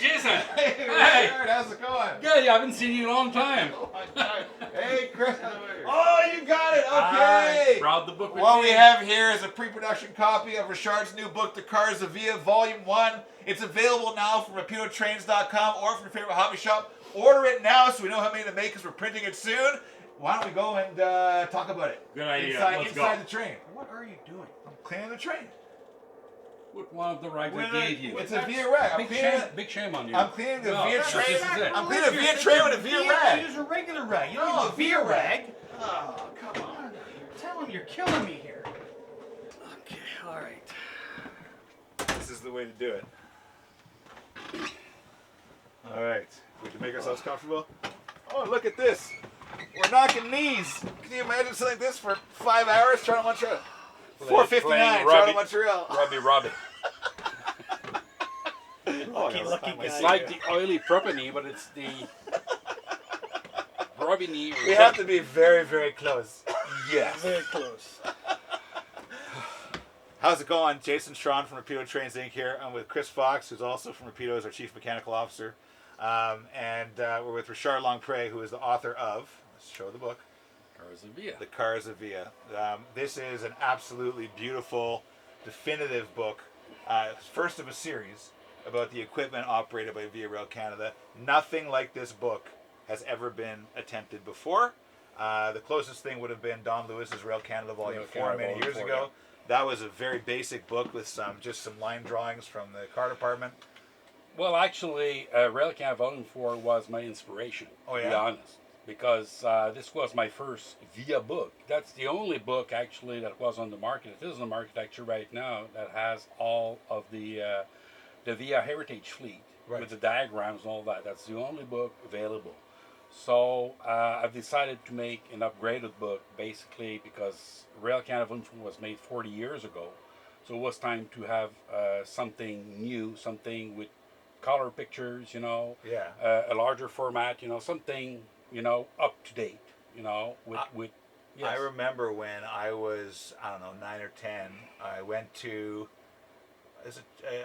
Jason. Hey, Richard, how's it going? Good. I haven't seen you in a long time. Oh, my God. Hey, Chris. Oh, you got it. Okay. I brought the book with What me. we have here is a pre-production copy of Richard's new book, The Cars of Via, Volume 1. It's available now from rapidotrains.com or from your favorite hobby shop. Order it now so we know how many to make because we're printing it soon. Why don't we go and talk about it? Good idea. Let's inside go. the train. What are you doing? I'm cleaning the train. What one of the rides I gave you? It's a Via rag. Big shame on you. I'm cleaning the Via this train. is it. I'm cleaning the Via train with a Via rag. Use a regular rag. You don't No, use a Via Via rag. Oh, come on. Tell him you're killing me here. Okay. All right. This is the way to do it. All right. We can make ourselves comfortable. Oh, look at this. We're knocking knees. Can you imagine something like this for 5 hours trying to Montreal? 4:59 trying to Montreal. Robbie. Lucky guy. It's like the oily propane, but it's the Robbie. We have to be very, very close. Yes. Very close. How's it going? Jason Strawn from Rapido Trains Inc. here. I'm with Chris Fox, who's also from Rapido as our Chief Mechanical Officer. And we're with Richard Longpre, who is the author of, let's show the book, Cars of Via. The Cars of Via. This is an absolutely beautiful, definitive book, first of a series about the equipment operated by Via Rail Canada. Nothing like this book has ever been attempted before. The closest thing would have been Don Lewis's Rail Canada Volume 4 many years ago. That was a very basic book with just some line drawings from the car department. Well, actually, Rail Canada Volume 4 was my inspiration, Oh, yeah? to be honest. Because this was my first Via book. That's the only book, actually, that was on the market. It is on the market, actually, right now, that has all of the Via Heritage fleet, Right. with the diagrams and all that. That's the only book available. So I've decided to make an upgraded book, basically, because Rail Canada Volume 4 was made 40 years ago. So it was time to have something new, something with color pictures, you know, Yeah. a larger format, you know, something, you know, up to date, you know, with yes. I remember when I was, I don't know, 9 or 10, I went to,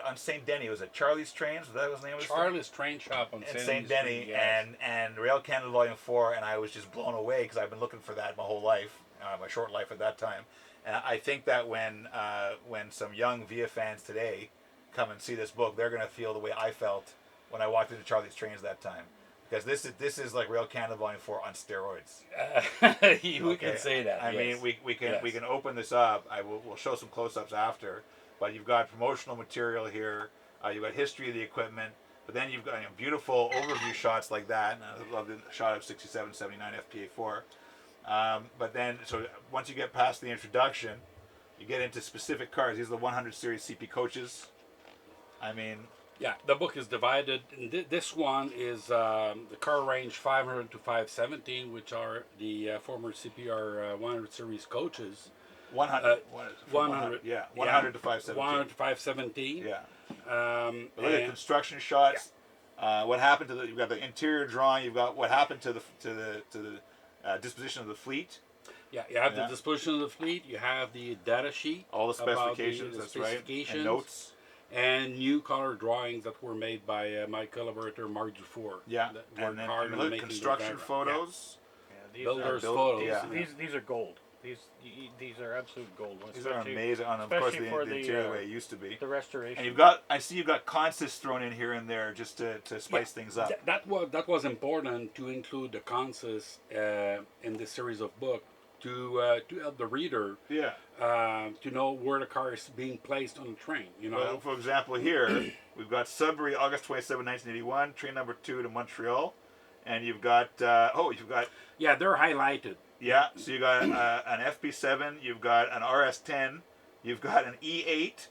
on St. Denis, was it Charlie's Trains? Was that his name? Charlie's Train Shop on St. Denis, yes. and Rail Canada Volume 4, and I was just blown away because I've been looking for that my whole life, my short life at that time. And I think that when some young Via fans today come and see this book, they're going to feel the way I felt when I walked into Charlie's Trains that time. Because this is like Rail Canada Volume 4 on steroids. We can say that. I yes. mean, we can Yes. we can open this up. We'll show some close-ups after, but you've got promotional material here. You've got history of the equipment, but then you've got beautiful overview shots like that. And I love the shot of 67, 79 FPA4. But then, so once you get past the introduction, you get into specific cars. These are the 100 series CP coaches. I mean, yeah, the book is divided. This one is the car range 500 to 517, which are the former CPR 100 series coaches. 100. 100. Yeah, 100 to 517. 100 to 517. Yeah. Look Look at construction shots. Yeah. What happened to you've got the interior drawing. You've got what happened to the disposition of the fleet. Yeah, you have the disposition of the fleet. You have the data sheet. All the about specifications. the That's right. specifications, And notes. and new color drawings that were made by my collaborator Marc Dufour. Yeah, that and worked then hard on look, making construction those photos. Yeah, Builders' build- photos. yeah. These are gold. These are absolute gold. These are especially amazing. And of course, especially the for the, interior the way it used to be. The restoration. And I see you've got consists thrown in here and there just to spice things up. That was important to include the consensus in this series of book to help the reader to know where the car is being placed on the train. You know, Well, for example, here we've got Sudbury, August 27, 1981, train number 2 to Montreal, and you've got yeah, they're highlighted. yeah. So you got an FP7, you've got an RS10, you've got an E8,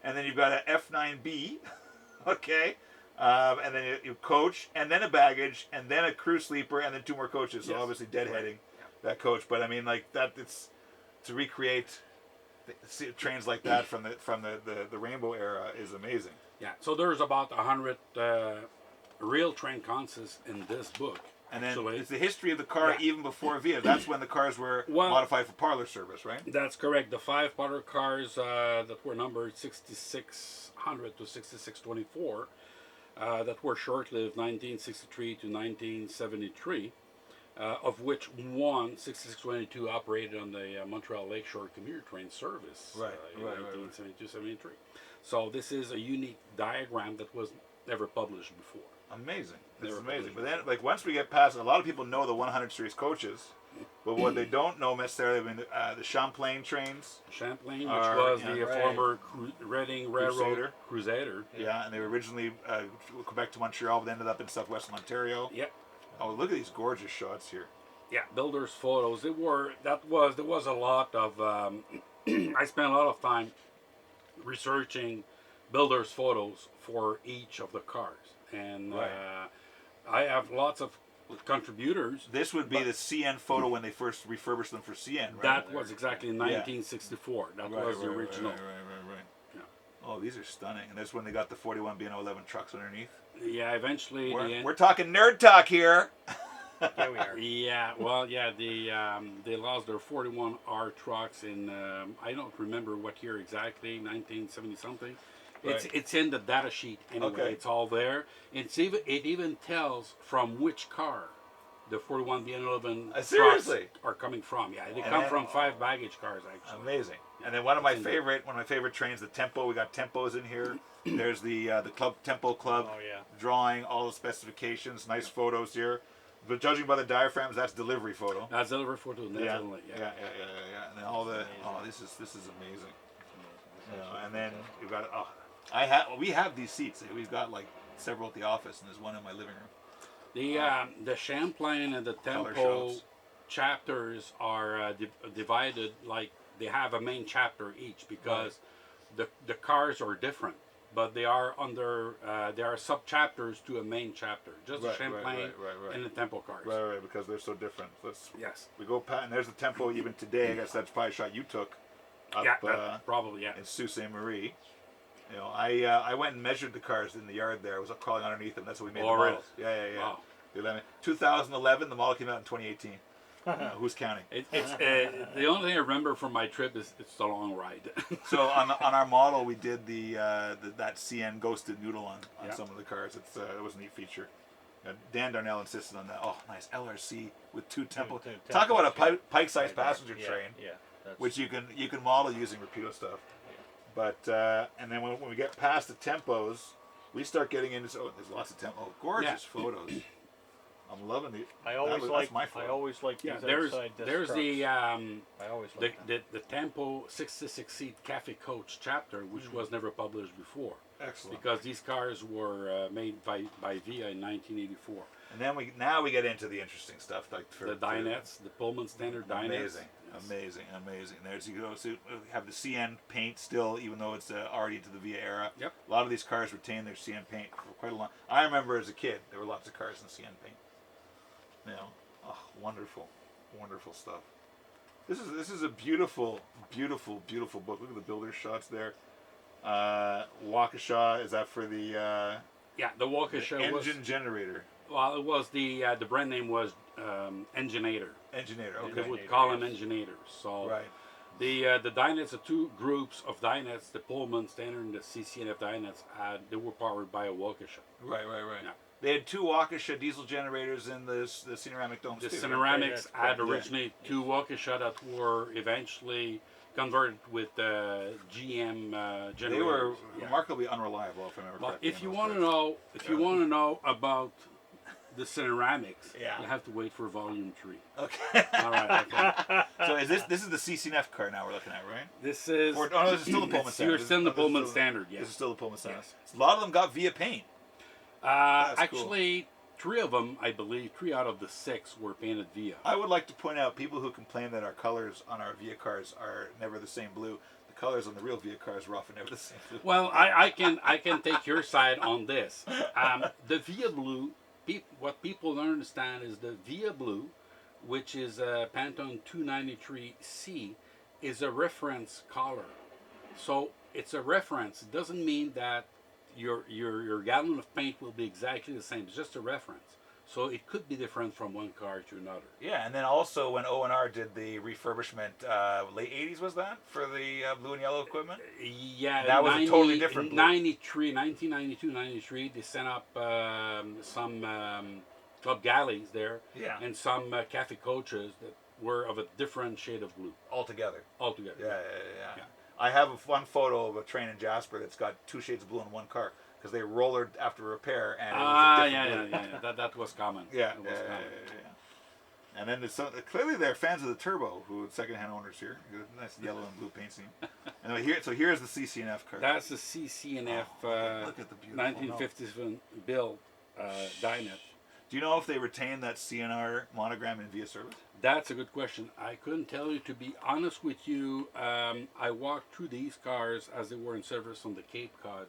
and then you've got an F9B, okay, and then you coach, and then a baggage, and then a crew sleeper, and then 2 more coaches. So Yes. obviously deadheading that coach, but I mean like that. It's to recreate trains like that from the Rainbow era is amazing. Yeah, so there's about 100 real train consists in this book. And then actually. it's the history of the car even before Via. That's when the cars were modified for parlor service, right? That's correct. The 5 parlor cars that were numbered 6600 to 6624 that were short-lived, 1963 to 1973, of which one, 6622, operated on the Montreal Lakeshore commuter train service in 1972-73. So this is a unique diagram that was never published before. Amazing. It's Never amazing. published But then, like, once we get past, a lot of people know the 100 series coaches, but what they don't know necessarily, I mean, the Champlain trains. Champlain, which Are- was yeah, the right. former Reading Railroad Crusader. Yeah, and they were originally Quebec to Montreal, but ended up in southwestern Ontario. Yep. Oh, look at these gorgeous shots here. Yeah, builders' photos. There was a lot of. I spent a lot of time researching builders' photos for each of the cars, and Right. I have lots of contributors. This would be the CN photo when they first refurbished them for CN, right? That was exactly in Yeah. 1964. That was the original. Right. Yeah. Oh, these are stunning. And that's when they got the 41 B&O 11 trucks underneath. Yeah, eventually. We're talking nerd talk here. Here we are. Yeah, well, yeah, they lost their 41R trucks in I don't remember what year exactly, 1970 something. Right. It's in the data sheet anyway. Okay. It's all there. It even tells from which car the 41 BN11 trucks Seriously? are coming from. Yeah, they And come then- from 5 baggage cars actually. Amazing. And then one of my favorite trains, the Tempo. We got Tempos in here. There's the Club Tempo Club Oh, yeah. drawing all the specifications. Nice photos here. But judging by the diaphragms, that's delivery photo. That's delivery photo, definitely. Yeah. And then all the this is amazing. You know, and then you've got we have these seats. We've got like several at the office, and there's one in my living room. The Champlain and the Color Tempo shots. chapters are divided, like they have a main chapter each because the cars are different, but they are under there are sub chapters to a main chapter. Just the Champlain and the Tempo cars. Right, because they're so different. Yes. We go and there's the Tempo even today. I guess that's probably a shot you took up Probably yeah. in Sault Ste. Marie. You know, I went and measured the cars in the yard there. I was up crawling underneath them. That's what we made the really? models. Yeah. Wow. 2011, the model came out in 2018. Who's counting? It's the only thing I remember from my trip is it's the long ride. So on our model, we did that CN ghosted noodle on some of the cars. It was a neat feature. Dan Darnell insisted on that. Oh, nice LRC with two Tempo. Talk about a pike-sized passenger train, which you can model using Rapido stuff. But and then when we get past the Tempos, we start getting into there's lots of Tempo. Gorgeous photos. I'm loving the. I always like these there's outside disc there's trucks. the I always like them. the Tempo 66 seat Cafe Coach chapter, which was never published before. Excellent. Because these cars were made by VIA in 1984. And then we get into the interesting stuff like The Dinettes, the Pullman standard Dinettes. Amazing. There's you go. So we have the CN paint still, even though it's already into the VIA era. Yep. A lot of these cars retain their CN paint for quite a long. I remember as a kid, there were lots of cars in CN paint. You know, wonderful stuff. This is a beautiful book. Look at the builder shots there. Waukesha, is that for the The Waukesha engine generator? Well, it was the brand name was Enginator. Enginator, okay. They would call them Enginators. So Right. the Dinettes, the two groups of Dinettes, the Pullman standard and the CCNF Dinettes, they were powered by a Waukesha. Right. Yeah. They had two Waukesha diesel generators in the Cineramic domes The too. Cineramics right? had originally two Waukesha that were eventually converted with GM generators. They were remarkably unreliable, if I remember But correctly. if you want to know about the Cineramics, Yeah. you have to wait for Volume 3. Okay. All right. Okay. So is this is the CCNF car now we're looking at, right? This is. This is still the Pullman standard. You're still in the This is Pullman still- standard. Yes. This is still the Pullman standard. Yes. A lot of them got via paint. That's Actually, 3 of them, I believe, 3 out of the 6 were painted via. I would like to point out people who complain that our colors on our via cars are never the same blue. The colors on the real via cars are often never the same blue. Well, I can take your side on this. The via blue, what people don't understand is the via blue, which is a Pantone 293C, is a reference color. So it's a reference. It doesn't mean that your gallon of paint will be exactly the same. It's just a reference. So it could be different from one car to another. Yeah, and then also when O&R did the refurbishment, late 80s was that, for the blue and yellow equipment? Yeah, That was a totally different blue. 1992, 93, they sent up some club galleys there Yeah. and some cafe coaches that were of a different shade of blue Altogether. altogether. Yeah. I have one photo of a train in Jasper that's got two shades of blue in one car because they rollered after repair and it was a different blue. That was common. Yeah, That was common. And then there's some, clearly they're fans of the Turbo, who are second-hand owners here. Nice yellow and blue paint scheme. And here's the CCNF car. That's the CCNF look at the beautiful 1957 build Dinette. Do you know if they retain that CNR monogram in via service? That's a good question. I couldn't tell you, to be honest with you. I walked through these cars as they were in service on the Cape Cod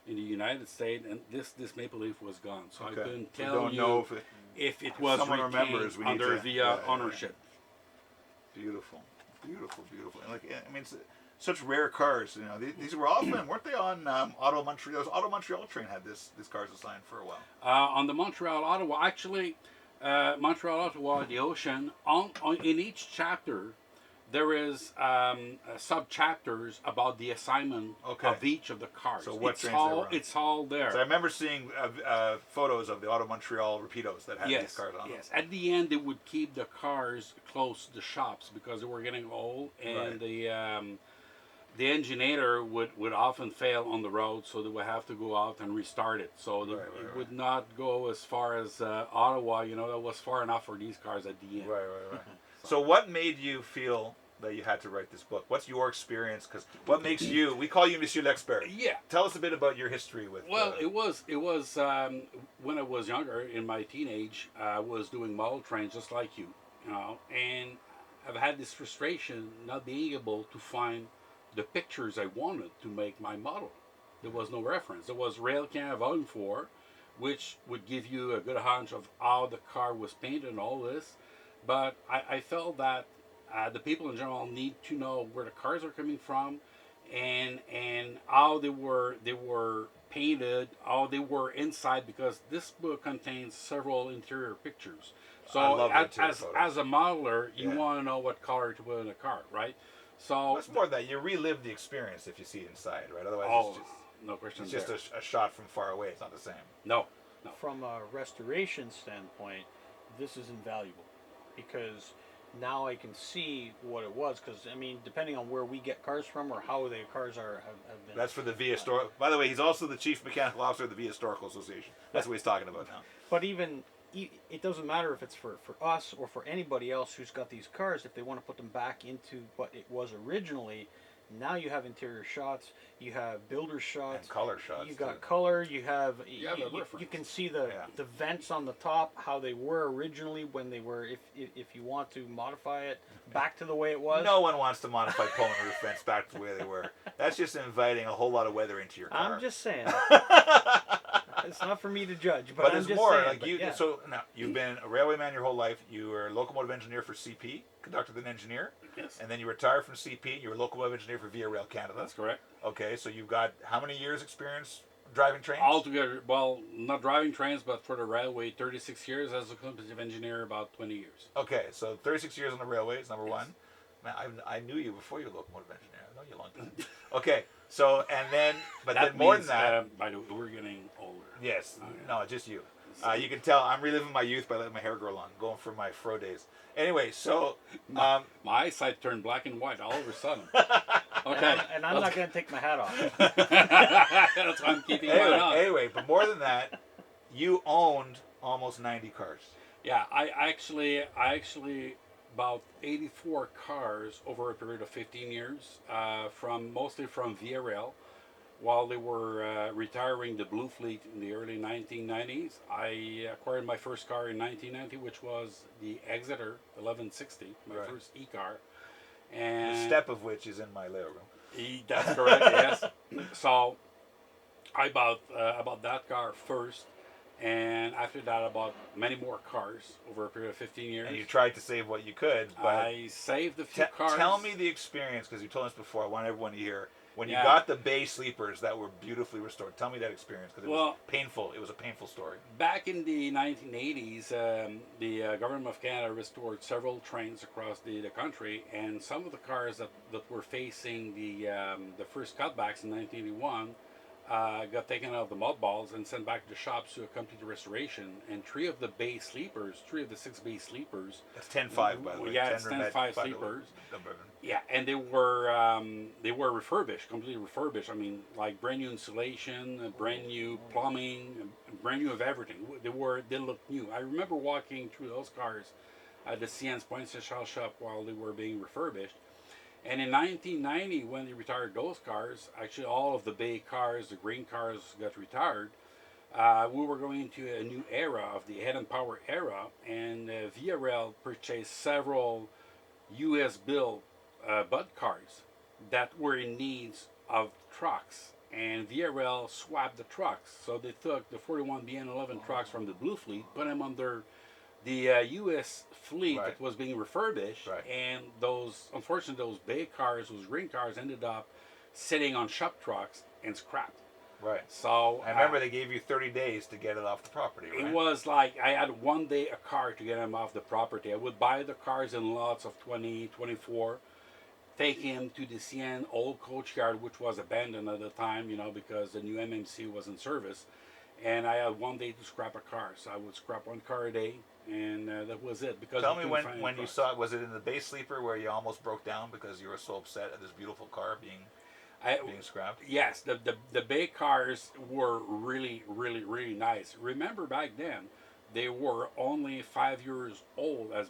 in the United States, and this Maple Leaf was gone. So I couldn't tell you if it was retained under via ownership. Beautiful. And like, I mean, such rare cars. You know, these were often, weren't they on Auto Montreal? Auto Montreal train had these cars assigned for a while. On the Montreal Ottawa, actually, Montreal Ottawa, the Ocean. In each chapter, there is sub chapters about the assignment of each of the cars. So what trains they were on. It's all there. So I remember seeing photos of the Auto Montreal Rapidos that had these cars on them. Yes, at the end they would keep the cars close to the shops because they were getting old, and the engineer would often fail on the road, so they would have to go out and restart it. So it would not go as far as Ottawa. You know, that was far enough for these cars at the end. Right. So what made you feel that you had to write this book? What's your experience? Because what makes you? We call you Monsieur l'Expert. Yeah. Tell us a bit about your history with. Well, it was when I was younger, in my teenage, I was doing model trains just like you know, and I've had this frustration not being able to find the pictures I wanted to make my model. There was no reference. There was Railcan Volume 4, which would give you a good hunch of how the car was painted and all this. But I felt that the people in general need to know where the cars are coming from, and how they were painted, how they were inside, because this book contains several interior pictures. So as a modeler, you want to know what color to put in a car, right? So it's more that you relive the experience if you see it inside, right? Otherwise, no question. It's just a shot from far away. It's not the same. No. From a restoration standpoint, this is invaluable because now I can see what it was. Because I mean, depending on where we get cars from or how the cars have been. That's for the Via Historical. By the way, he's also the chief mechanical officer of the Via Historical Association. That's what he's talking about now. But even it doesn't matter if it's for us or for anybody else who's got these cars. If they want to put them back into what it was originally, now you have interior shots, you have builder shots, and color shots. You got color. You have you can see the vents on the top, how they were originally when they were. If you want to modify it back to the way it was. No one wants to modify Pullman roof vents back to the way they were. That's just inviting a whole lot of weather into your car. I'm just saying. It's not for me to judge, but I'm it's just more saying, like you. Yeah. So now you've been a railway man your whole life. You were a locomotive engineer for CP, conductor then engineer. Yes. And then you retired from CP. You were a locomotive engineer for Via Rail Canada. That's correct. Okay, so you've got how many years experience driving trains? Altogether, well, not driving trains, but for the railway, 36 years. As a conceivable engineer, about 20 years. Okay, so 36 years on the railways, number one. Man, I knew you before you were a locomotive engineer. I know you a long time. Okay, so, and then, but that then more means, than that. by the way, we're getting older. Yes, no, just you. You can tell I'm reliving my youth by letting my hair grow long, going for my fro days. Anyway, so my eyesight turned black and white all of a sudden. Okay, and I'm not going to take my hat off. That's why I'm keeping mine on. Anyway, but more than that, you owned almost 90 cars. Yeah, I actually about 84 cars over a period of 15 years, mostly from Via Rail. While they were retiring the Blue Fleet in the early 1990s, I acquired my first car in 1990, which was the Exeter 1160, my first e-car. And the step of which is in my layer room. That's correct, yes. So I bought that car first, and after that I bought many more cars over a period of 15 years. And you tried to save what you could, but I saved a few cars. Tell me the experience, because you told us before, I want everyone to hear. When you Yeah. got the bay sleepers that were beautifully restored, tell me that experience because it was Well- painful. It was a painful story. Back in the 1980s, the government of Canada restored several trains across the country, and some of the cars that were facing the first cutbacks in 1981 got taken out of the mud balls and sent back to the shops to complete the restoration. And three of the 6 bay sleepers. That's 10.5 by the way. Yeah, it's 10 10.5 by the way. sleepers. Yeah, and they were refurbished, completely refurbished. I mean, like brand new insulation, brand new plumbing, brand new of everything. They looked new. I remember walking through those cars at the CN's Point Social shop while they were being refurbished. And in 1990, when they retired those cars, actually all of the bay cars, the green cars, got retired. We were going into a new era of the head and power era, and Via Rail purchased several U.S. built Bud cars that were in needs of trucks, and Via Rail swapped the trucks. So they took the 41 BN11 trucks from the Blue Fleet, put them under the U.S. fleet Right. that was being refurbished, Right. and unfortunately, those bay cars, those green cars, ended up sitting on shop trucks and scrapped. Right. So I remember they gave you 30 days to get it off the property, right? it was like I had one day a car to get him off the property. I would buy the cars in lots of 20, 24, take him to the CN old coach yard, which was abandoned at the time, because the new MMC was in service. And I had one day to scrap a car. So I would scrap one car a day, and that was it. Because Tell we me couldn't find when any you cars. saw it, was it in the bay sleeper where you almost broke down because you were so upset at this beautiful car being scrapped? Yes, the bay cars were really, really, really nice. Remember back then, they were only 5 years old as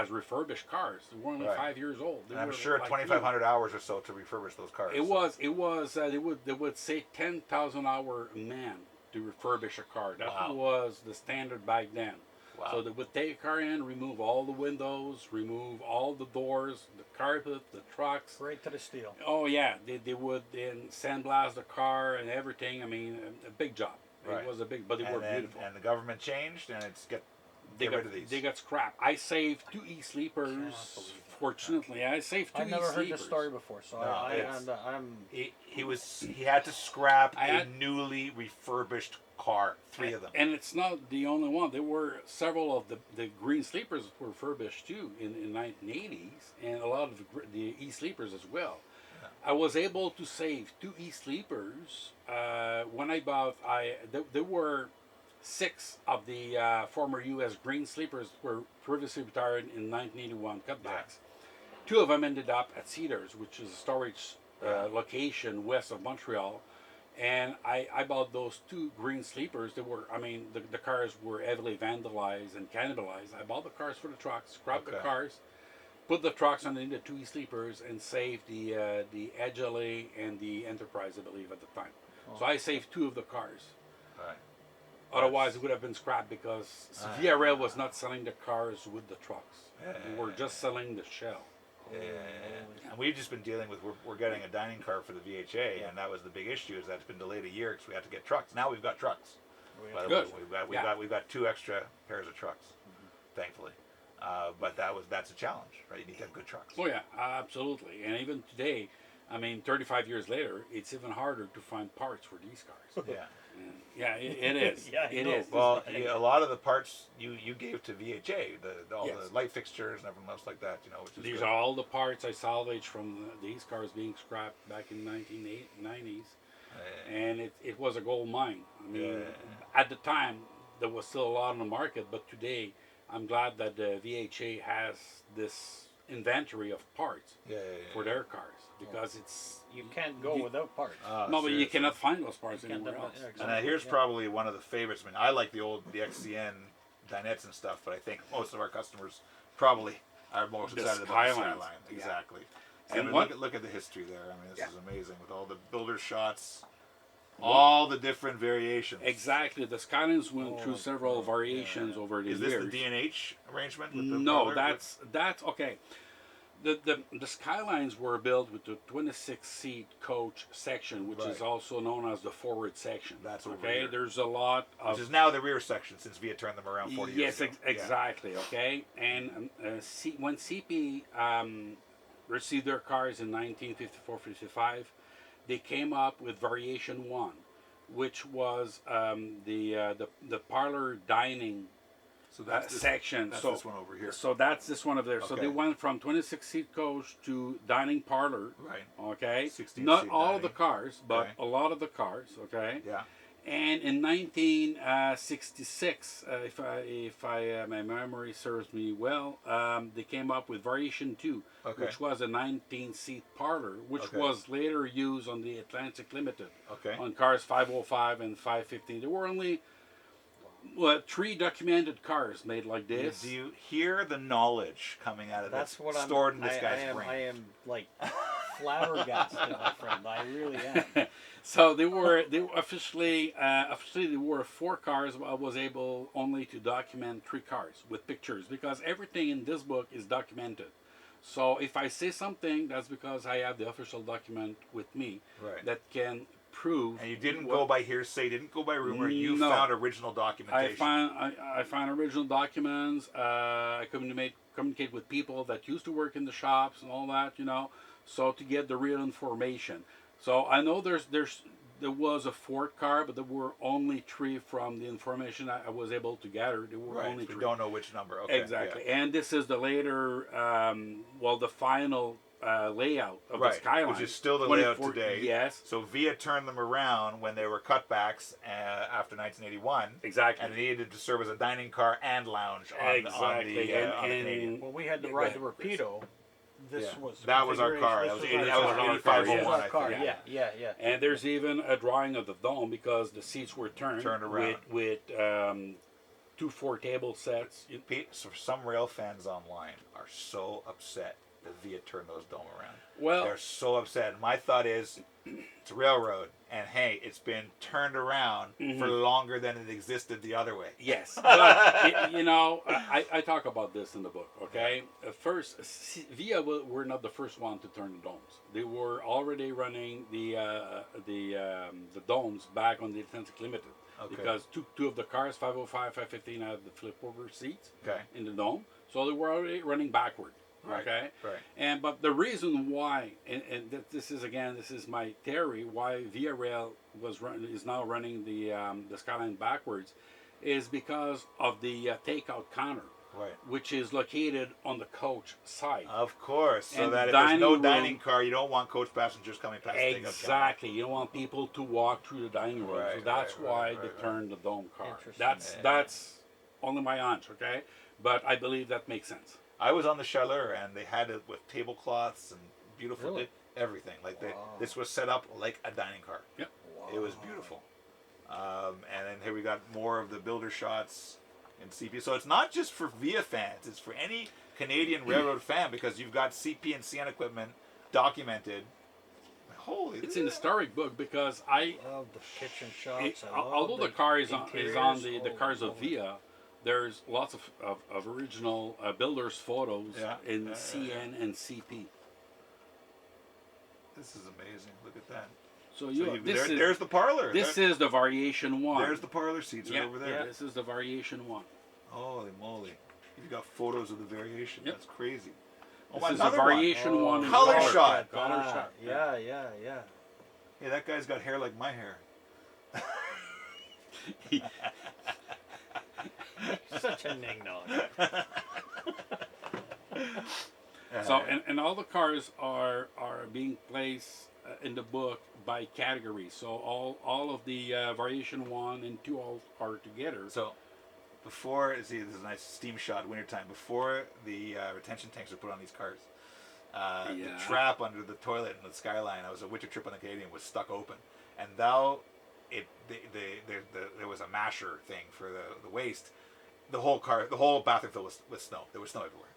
refurbished cars. They were only Right. 5 years old. They And I'm were sure like 2,500 hours or so to refurbish those cars. new. It was. They would say 10,000 hour man to refurbish a car. That Wow. was the standard back then. Wow. So they would take a car in, remove all the windows, remove all the doors, the carpet, the trucks. Right to the steel. Oh yeah, they would then sandblast the car and everything. I mean, a big job. Right. It was a big, but they were beautiful. And the government changed, and it's get They rid of these. They got scrapped. I saved 2 e-sleepers. Fortunately, I saved 2 I've never heard e-sleepers. this story before, so No, it's- I'm he had to scrap I a had- newly refurbished car, 3 of them. And it's not the only one. There were several of the green sleepers that were refurbished too in 1980s, and a lot of the e-sleepers as well. Yeah. I was able to save 2 e-sleepers when I bought. There were 6 of the former U.S. green sleepers that were previously retired in 1981 cutbacks. 2 of them ended up at Cedars, which is a storage location west of Montreal. And I bought those 2 green sleepers. They were, the cars were heavily vandalized and cannibalized. I bought the cars for the trucks, scrapped the Okay. cars, put the trucks underneath the 2 sleepers, and saved the Edge LA and the Enterprise, I believe, at the time. So I saved 2 of the cars. Right. Otherwise, it would have been scrapped because Via Rail was not selling the cars with the trucks. They were just selling the shell. Yeah. And we've just been dealing with we're getting a dining car for the VHA, and that was the big issue is that it's been delayed a year because we had to get trucks. Now we've got trucks. By the way, Good. we've got 2 extra pairs of trucks, thankfully. But that's a challenge, right? You need to have good trucks. Oh yeah, absolutely. And even today, 35 years later, it's even harder to find parts for these cars. Yeah. And yeah, it is. Yeah, I it know. is. Well, a lot of the parts you gave to VHA, all Yes. the light fixtures and everything else like that, which is These good. are all the parts I salvaged from these cars being scrapped back in 1990s, and it was a gold mine. At the time, there was still a lot on the market, but today, I'm glad that the VHA has this inventory of parts for their cars because it's you can't go without parts. no, but you seriously. cannot find those parts You can't anywhere do- else. yeah, And exactly. here's Yeah. probably one of the favorites. I like the XCN Dinettes and stuff, but I think most of our customers probably are most The excited about the Skylines. Skyline. Yeah. Exactly. And And one- look at the history there. This Yeah. is amazing with all the builder shots, all the different variations. Exactly. The Skylines went through several variations over the Is years. this the D&H arrangement? With the No, parlor? that's okay. The Skylines were built with the 26-seat coach section, which is Right. also known as the forward section. That's over okay. here. There's a lot of Which is now the rear section since Via turned them around 40 years yes, ago. exactly. Okay, and when CP received their cars in 1954-55, they came up with Variation 1, which was the parlor dining So that's section. That's so this one over here. So that's this one over there. So Okay. they went from 26-seat coach to dining parlor. Right. Okay. 16 Not seat all of the dining. cars, but Okay. a lot of the cars. Okay. Yeah. And in 1966, if my memory serves me well, they came up with Variation 2, Okay. which was a 19-seat parlor, which Okay. was later used on the Atlantic Limited Okay. on cars 505 and 515. There were only 3 documented cars made like this. Do you hear the knowledge coming out of That's this, what I'm stored in this guy's I am, brain? I am like flabbergasted, my friend. I really am. So they were officially there were 4 cars. I was able only to document 3 cars with pictures because everything in this book is documented. So if I say something, that's because I have the official document with me Right. that can prove. And you didn't what- go by hearsay, didn't go by rumor. You No. found original documentation. I find original documents. I communicate with people that used to work in the shops and all that, so to get the real information. So I know there was a 4th car, but there were only 3 from the information I was able to gather. There were Right. only We 3. don't know which number. Okay. Exactly. And this is the later, the final layout of Right. the Skyline. Which is still the layout 24 today. Yes. So Via turned them around when they were cutbacks after 1981. Exactly. And they needed to serve as a dining car and lounge on Exactly. the Canadian. When we had to Yeah, ride the right. Rapido, this Yeah. was That was our car. configuration. That was This 80 our that was car. 8501, This was I our car. think. Yeah. And there's even a drawing of the dome because the seats were turned around. with 2 4-table sets. Pete, so some rail fans online are so upset that Via turned those dome around. Well, They're so upset. And my thought is, it's a railroad, and hey, it's been turned around for longer than it existed the other way. yes, but I talk about this in the book. Okay, first, Via were not the first one to turn the domes. They were already running the domes back on the Atlantic Limited. Okay. Because two of the cars, 505, 515, had the flip over seats Okay. in the dome, so they were already running backward. Right, Okay. right. But the reason why, and this is my theory, why Via Rail is now running the Skyline backwards, is because of the takeout counter, Right. which is located on the coach side. Of course. So And that if there's no dining dining room- car, you don't want coach passengers coming past the takeout counter. Exactly. You don't want people to walk through the dining room, Right, so that's right, why right, they right. turned the dome car. Interesting. That's only my hunch, okay? But I believe that makes sense. I was on the Chaleur, and they had it with tablecloths and beautiful Really? everything. Like Wow. this was set up like a dining car. Yep. It was beautiful. And then here we got more of the builder shots in CP. So it's not just for Via fans; it's for any Canadian railroad fan because you've got CP and CN equipment documented. Holy! It's an historic book because I Love the kitchen shots. I love although the car is on interiors. the cars of Via, there's lots of original builders photos Yeah, in yeah, CN and CP. This is amazing. Look at that. So There's the parlor. this is the variation 1. There's the parlor seats right over there. This is the variation 1. Holy moly! You've got photos of the variation. Yep. That's crazy. Oh, This is a another one. variation 1 in Color color. shot. Color shot. Yeah. Hey, that guy's got hair like my hair. Such a ning-nog. So and all the cars are being placed in the book by category. So all of the variation 1 and 2 all are together. So, before, see, this is a nice steam shot, wintertime. Before the retention tanks were put on these cars, the Yeah. trap under the toilet in the Skyline, I was a winter trip on the Canadian, was stuck open. And there was a masher thing for the waste. The whole bathroom filled with snow. There was snow everywhere.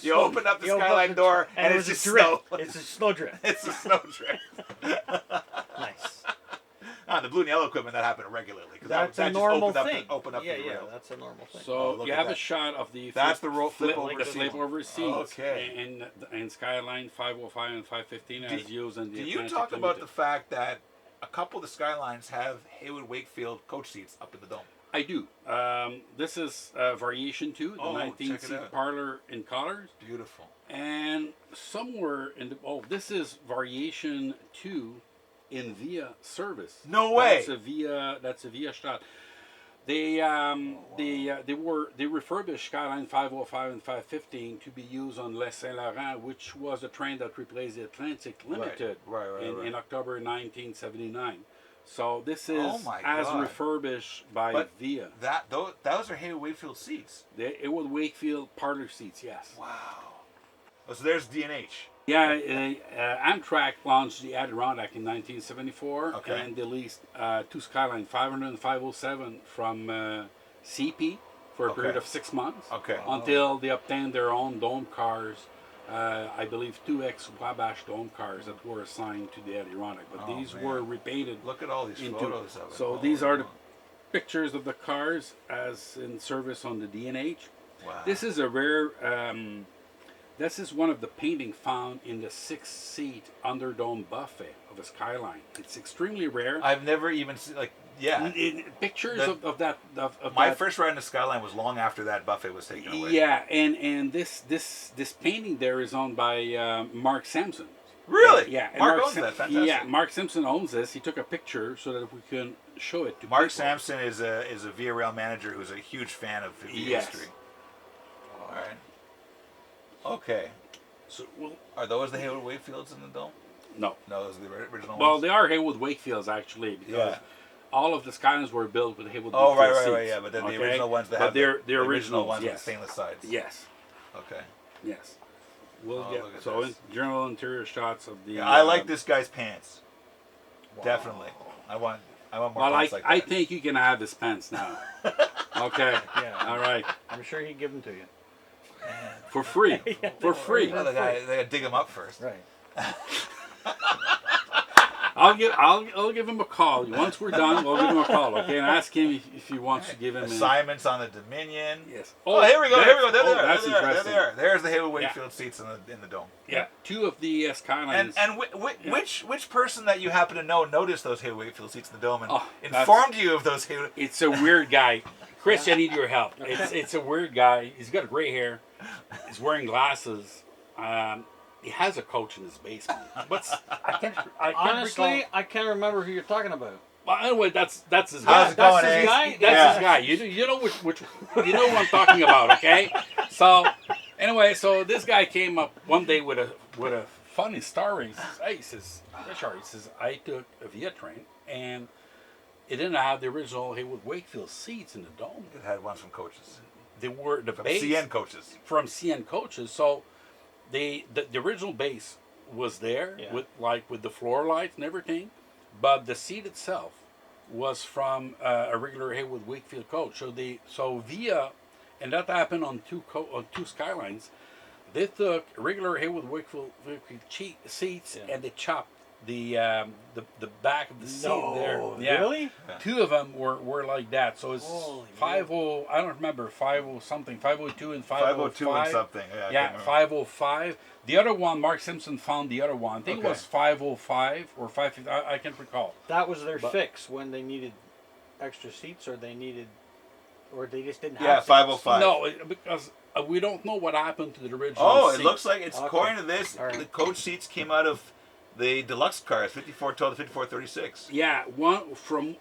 You open up the Skyline door and it's just snow. It's a snow drift. It's a snow drift. Nice. On the blue and yellow equipment, that happened regularly. That's that a just normal opened thing. Open up Yeah, the rail. that's a normal thing. So look you at have that. a shot of the That's the flip over the seat. flip over seats. Okay. And Skyline 505 and 515 as used in the Do you Atlantic talk about the Limited. fact that a couple of the Skylines have Haywood Wakefield coach seats up in the dome? I do. This is variation 2, the Oh, check it 19-seat out. parlor in colors. Beautiful. And somewhere in the this is variation 2 in Via service. No way. That's a Via shot. They refurbished Skyline 505 and 515 to be used on Les Saint Laurent, which was a train that replaced the Atlantic Limited Right. in October 1979. So this is Oh my as God. refurbished by But Via. Those are Haywood Wakefield seats. It was Wakefield parlor seats, yes. Wow. Oh, so there's D&H. Yeah, Amtrak launched the Adirondack in 1974, Okay. and they leased two Skyline 500 and 507 from CP for a period Okay. of 6 months Okay. until they obtained their own dome cars. I believe 2X Wabash dome cars that were assigned to the Adirondack, but Oh, these man. were repainted. Look at all these into- photos of it. So Oh, these are the pictures of the cars as in service on the D&H. Wow. This is a rare. This is one of the painting found in the 6-seat underdome buffet of a Skyline. It's extremely rare. I've never even seen, like, yeah. Pictures That- of that. Of My that, first ride in the Skyline was long after that buffet was taken away. Yeah, and this painting there is owned by Mark Sampson. Really? Yeah. and Mark owns Sam- that. Fantastic. Yeah, Mark Simpson owns this. He took a picture so that we can show it to Mark people. Sampson is a Via Rail manager who's a huge fan of Via Yes. history. All right. Okay. So, well, Are those the Haywood Wakefields in the dome? no. No, those are the original Well, ones. they are Haywood Wakefields actually because Yeah. all of the Skylines were built with Haywood Oh, Wakefield right, seats. yeah. But then the okay? original ones that But have they're the original originals, ones with yes. stainless sides. Yes. Okay. Yes. We'll Oh, get look at so this. general interior shots of the. Yeah, I like this guy's pants. Definitely. I want more Well, pants like that. I think you can have his pants now. Okay. Yeah. All right. I'm sure he'd give them to you. For free. For free. Well, they gotta dig them up first. Right. I'll give him a call. Once we're done, we'll give him a call. Okay, and ask him if he wants to give him. Assignments on the Dominion. Yes. Oh, here we go. Here we go. There they are. That's There they are. There interesting. they are. There's the Haywood Wakefield seats in the dome. Yeah. Two of the Skylines. And which person that you happen to know noticed those Haywood Wakefield seats in the dome and Oh, informed you of those Haywood? It's a weird guy. Chris, I need your help. It's a weird guy. He's got gray hair. He's wearing glasses. He has a coach in his basement. But I can't Honestly, recall. I can't remember who you're talking about. Well, anyway, that's his How's guy. it going, That's his Ace? guy? That's his guy. You know which you know what I'm talking about, okay? So anyway, so this guy came up one day with a funny story. He says, "Hey," he says, "Richard," he says, "I took a Via train and it didn't have the original Haywood Wakefield seats in the dome. It had ones from coaches. They were the From base CN coaches. from CN coaches. So the original base was there Yeah. with the floor lights and everything, but the seat itself was from a regular Haywood Wakefield coach. So Via, and that happened on two Skylines. They took regular Haywood Wakefield seats and they chopped the back of the seat there. Yeah. Really? Two of them were like that. So it's Holy 50. I don't remember 50 something. 502 and 502 505. and something. Yeah, I Yeah, can't remember. 505. The other one, Mark Simpson found the other one. I think Okay. it was 505 or 550. I can't recall. That was their But- fix when they needed extra seats, or they just didn't have Yeah, seats. 505. No, because we don't know what happened to the original. Oh, it seat. looks like it's Okay. according to this, All right. the coach seats came out of the deluxe cars, 5412 to 5436. Yeah,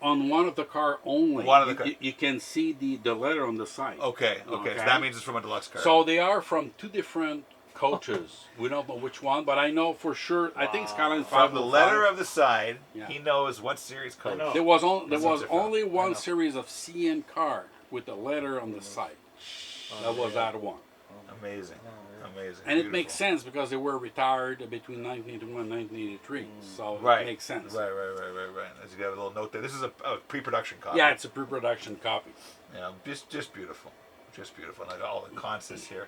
on one of the car only. One of the car- You can see the letter on the side. Okay. So Okay. that means it's from a deluxe car. So they are from two different coaches. We don't know which one, but I know for sure. I think Skyline from the 505. letter of the side, Yeah. he knows what series coach. know. There was there That's was different. only I one know. series of CN car with the letter on the side. That was that one. Amazing. Amazing. And it makes Beautiful. sense because they were retired between 1981 and 1983. So Right. it makes sense. Right. As you got a little note there. This is a pre-production copy. Yeah, it's a pre-production copy. Yeah, just beautiful. Just beautiful. Like all the concepts here.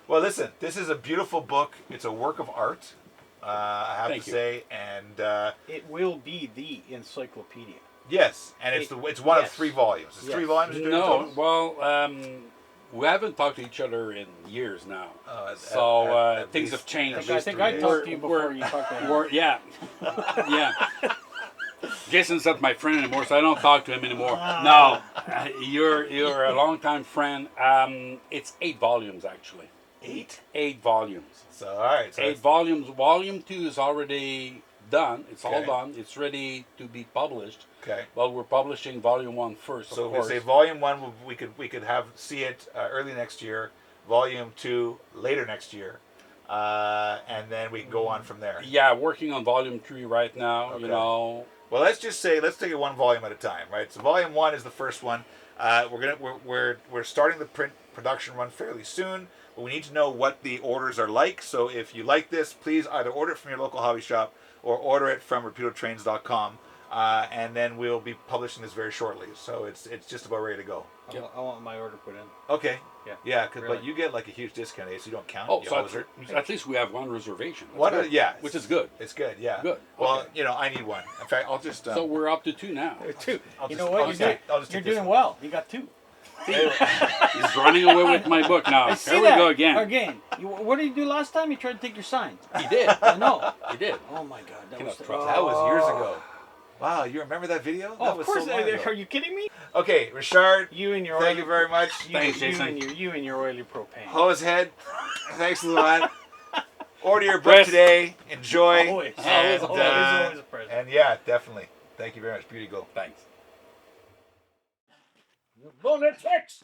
Well, listen, this is a beautiful book. It's a work of art, I have Thank to you. say. And It will be the encyclopedia. yes, and it's one of Yes. 3 volumes. It's Yes. 3 volumes you're doing No, total? well, we haven't talked to each other in years now. At Things least- have changed. at I least think 3 I days. talked to you before you talked to him. Yeah. Yeah. Jason's not my friend anymore, so I don't talk to him anymore. No, you're a longtime friend. It's 8 volumes actually. 8? 8 volumes. So all right. So 8 volumes. Volume 2 is already done. It's all Okay. done. It's ready to be published. okay. Well, we're publishing volume 1 first, So of we course. say volume 1 we could have see it early next year. Volume 2 later next year, and then we can go on from there. Yeah, working on volume 3 right now. Okay. You know, Well, let's just say let's take it one volume at a time, right? So volume 1 is the first one. We're starting the production run fairly soon, but we need to know what the orders are like. So if you like this, please either order it from your local hobby shop or order it from rapidotrains.com, and then we'll be publishing this very shortly. So it's just about ready to go. I want my order put in. Okay. Yeah. Yeah, but Really. you get like a huge discount, so you don't count. oh, you so hoser. at least we have one reservation. That's What? good. Yeah, Which is good. It's good. Yeah. Good. Well, Okay. you know, I need one. In fact, I'll just. So we're up to 2 now. Two. I'll You just- know I'll what? just You're, take- I'll just you're take this doing one. well. You got 2. He's running away with my book now. I see Here we that. go again. Again. What did you do last time? You tried to take your sign. He did. I know. He did. Oh my God. That Cannot was trust That was years Oh. ago. Wow, you remember that video? Oh, That of was course. so long ago. Are you kidding me? Okay, Richard, You and your thank oily, you very much. Thanks, Jason. You and your oily propane. Hosehead, thanks a lot. Order your book Press. today. Enjoy. Always. And, Always a present. and yeah, definitely. Thank you very much. Beauty go. Thanks. Lunatics!